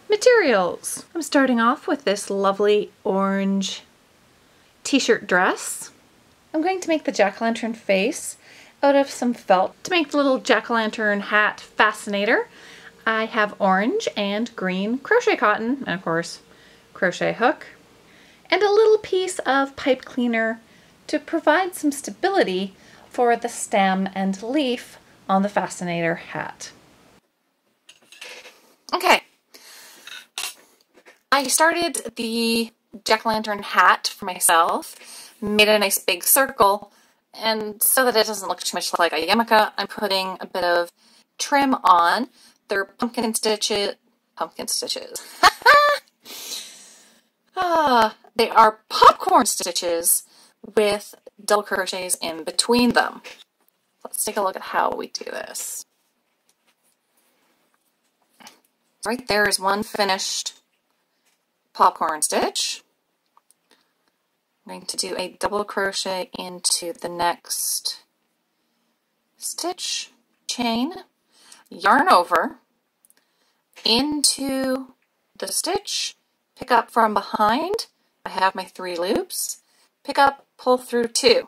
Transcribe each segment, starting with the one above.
Materials. I'm starting off with this lovely orange t-shirt dress. I'm going to make the jack-o'-lantern face out of some felt. To make the little jack-o'-lantern hat fascinator, I have orange and green crochet cotton, and of course, crochet hook, and a little piece of pipe cleaner to provide some stability for the stem and leaf on the fascinator hat. Okay, I started the jack-o'-lantern hat for myself, made a nice big circle, and so that it doesn't look too much like a yarmulke, I'm putting a bit of trim on. They're pumpkin stitches. They are popcorn stitches with double crochets in between them. Let's take a look at how we do this. Right there is one finished popcorn stitch. I'm going to do a double crochet into the next stitch, chain, yarn over, into the stitch, pick up from behind. I have my 3 loops, pick up, pull through 2.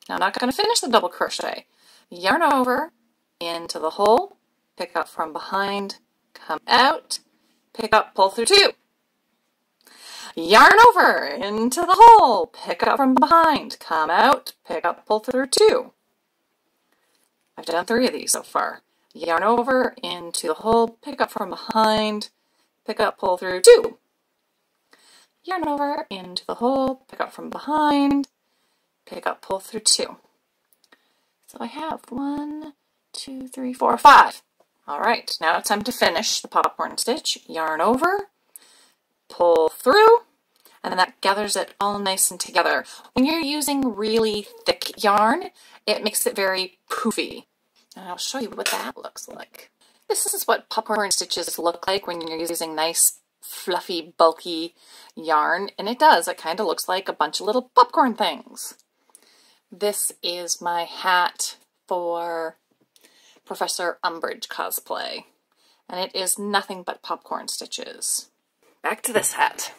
Now I'm not going to finish the double crochet. Yarn over, into the hole, pick up from behind, come out, pick up, pull through 2. Yarn over, into the hole, pick up from behind, come out, pick up, pull through 2. I've done 3 of these so far. Yarn over, into the hole, pick up from behind, pick up, pull through 2. Yarn over, into the hole, pick up from behind, pick up, pull through 2. So I have 1, 2, 3, 4, 5. All right, now it's time to finish the popcorn stitch. Yarn over, pull through, and then that gathers it all nice and together. When you're using really thick yarn, it makes it very poofy. And I'll show you what that looks like. This is what popcorn stitches look like when you're using nice, fluffy, bulky yarn, and it does. It kind of looks like a bunch of little popcorn things. This is my hat for Professor Umbridge cosplay, and it is nothing but popcorn stitches. Back to this hat.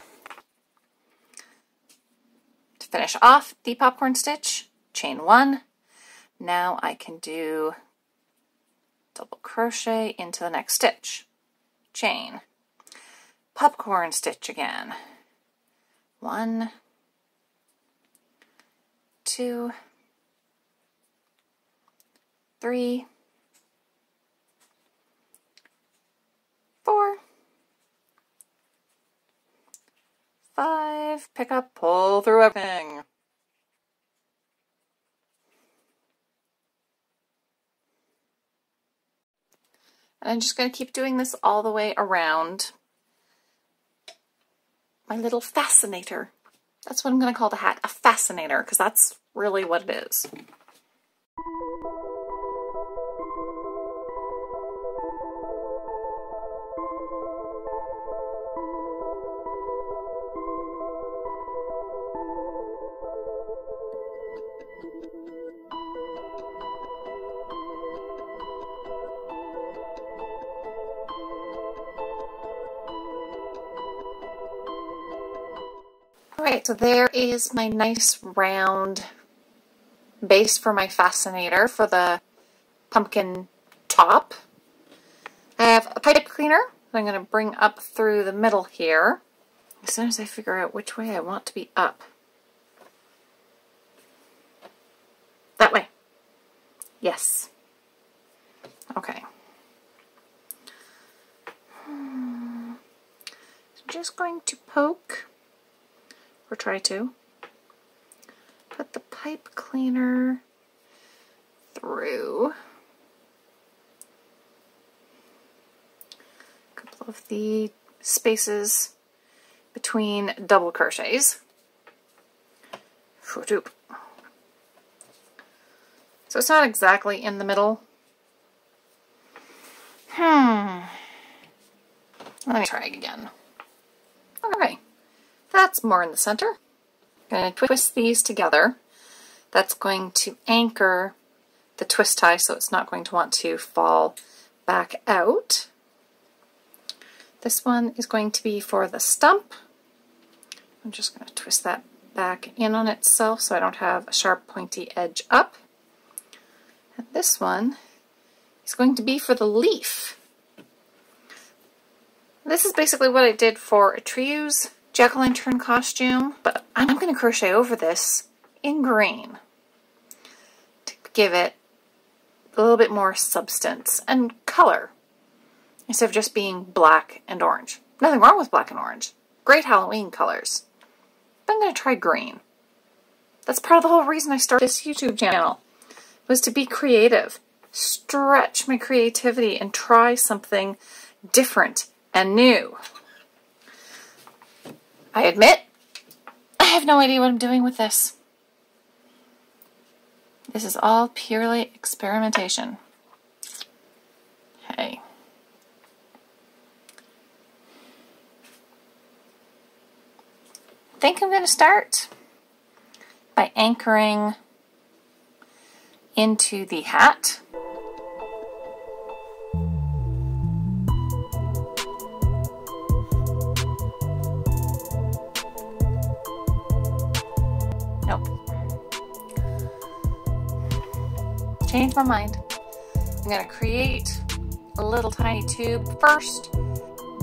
To finish off the popcorn stitch, chain 1. Now I can do double crochet into the next stitch, chain, popcorn stitch again, 1, 2, 3, 4, 5, pick up, pull through everything. And I'm just going to keep doing this all the way around my little fascinator. That's what I'm going to call the hat, a fascinator, because that's really what it is. Alright, so there is my nice round base for my fascinator for the pumpkin top. I have a pipe cleaner that I'm going to bring up through the middle here as soon as I figure out which way I want to be up. That way. Yes. Okay. I'm just going to poke, or try to, put the pipe cleaner through a couple of the spaces between double crochets. So it's not exactly in the middle. Let me try again. Okay. That's more in the center. I'm going to twist these together. That's going to anchor the twist tie so it's not going to want to fall back out. This one is going to be for the stump. I'm just going to twist that back in on itself so I don't have a sharp pointy edge up. And this one is going to be for the leaf. This is basically what I did for a Triu's jack-o'-lantern costume, but I'm going to crochet over this in green to give it a little bit more substance and color instead of just being black and orange. Nothing wrong with black and orange. Great Halloween colors. But I'm going to try green. That's part of the whole reason I started this YouTube channel, was to be creative, stretch my creativity, and try something different and new. I admit, I have no idea what I'm doing with this. This is all purely experimentation. Okay. I think I'm going to start by anchoring into the hat. Nope. Change my mind. I'm going to create a little tiny tube first,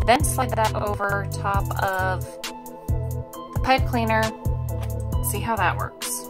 then slide that over top of the pipe cleaner. See how that works.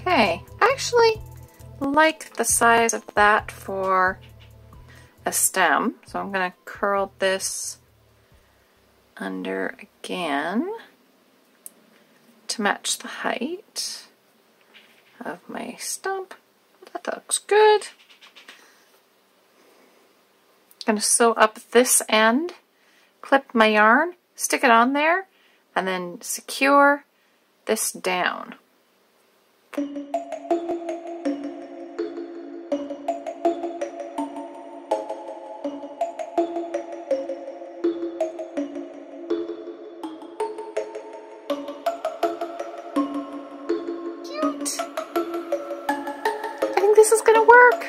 Okay, I actually like the size of that for a stem, so I'm going to curl this under again to match the height of my stump. That looks good. I'm going to sew up this end, clip my yarn, stick it on there, and then secure this down. I think this is gonna work.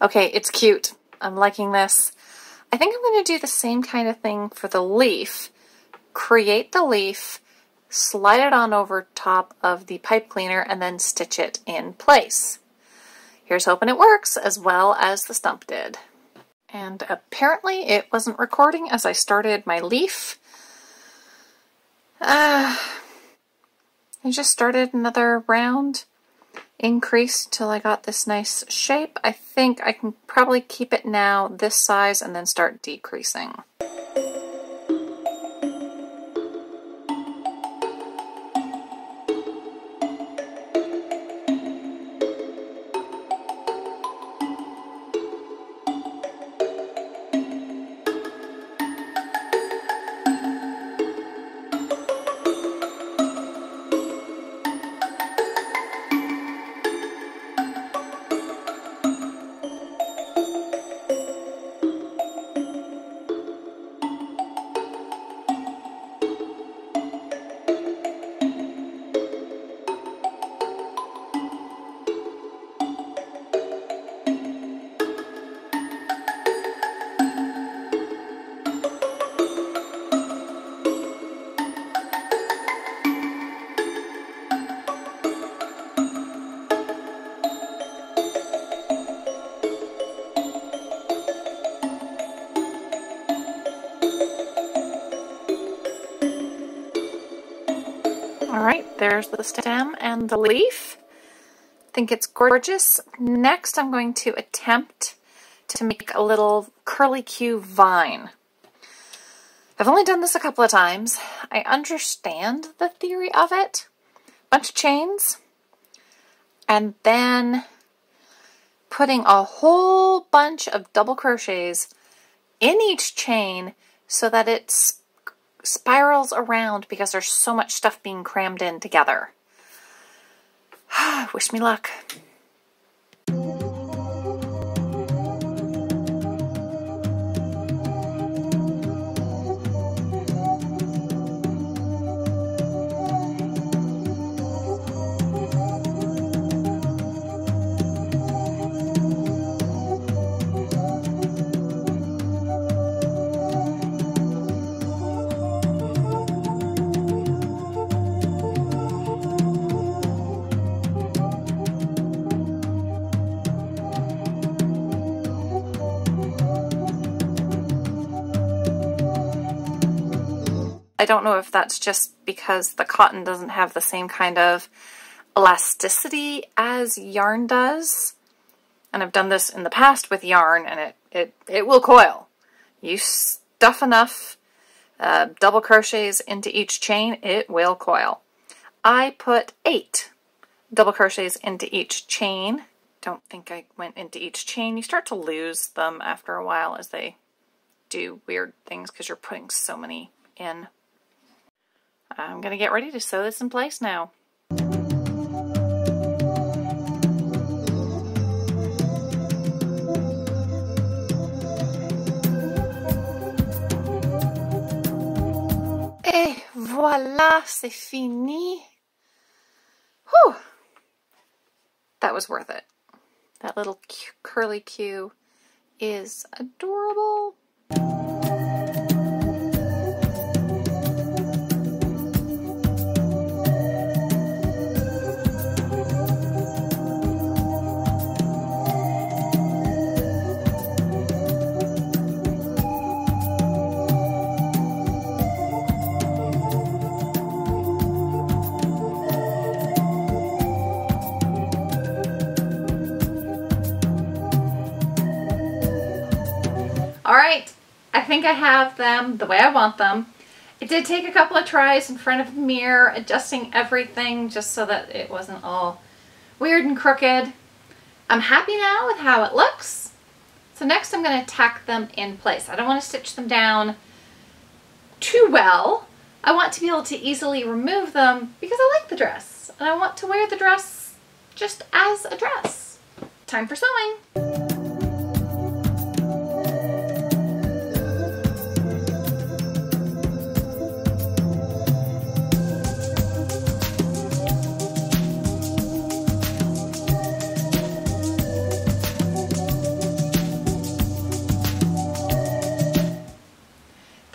Okay, it's cute. I'm liking this. I think I'm going to do the same kind of thing for the leaf. Create the leaf, slide it on over top of the pipe cleaner, and then stitch it in place. Here's hoping it works as well as the stump did. And apparently it wasn't recording as I started my leaf. I just started another round. Increased till I got this nice shape. I think I can probably keep it now this size and then start decreasing. All right, there's the stem and the leaf. I think it's gorgeous. Next, I'm going to attempt to make a little curly-Q vine. I've only done this a couple of times. I understand the theory of it. Bunch of chains, and then putting a whole bunch of double crochets in each chain so that it spirals around because there's so much stuff being crammed in together. Wish me luck. I don't know if that's just because the cotton doesn't have the same kind of elasticity as yarn does. And I've done this in the past with yarn, and it will coil. You stuff enough double crochets into each chain, it will coil. I put 8 double crochets into each chain. Don't think I went into each chain. You start to lose them after a while as they do weird things because you're putting so many in. I'm going to get ready to sew this in place now. Et voilà, c'est fini. Whew! That was worth it. That little curly Q is adorable. All right, I think I have them the way I want them. It did take a couple of tries in front of the mirror, adjusting everything just so that it wasn't all weird and crooked. I'm happy now with how it looks. So next I'm going to tack them in place. I don't want to stitch them down too well. I want to be able to easily remove them because I like the dress. And I want to wear the dress just as a dress. Time for sewing.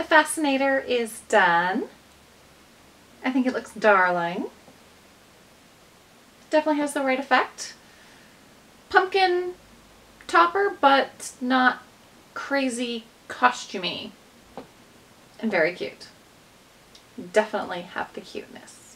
Fascinator is done. I think it looks darling. Definitely has the right effect. Pumpkin topper, but not crazy costumey. And very cute. Definitely have the cuteness.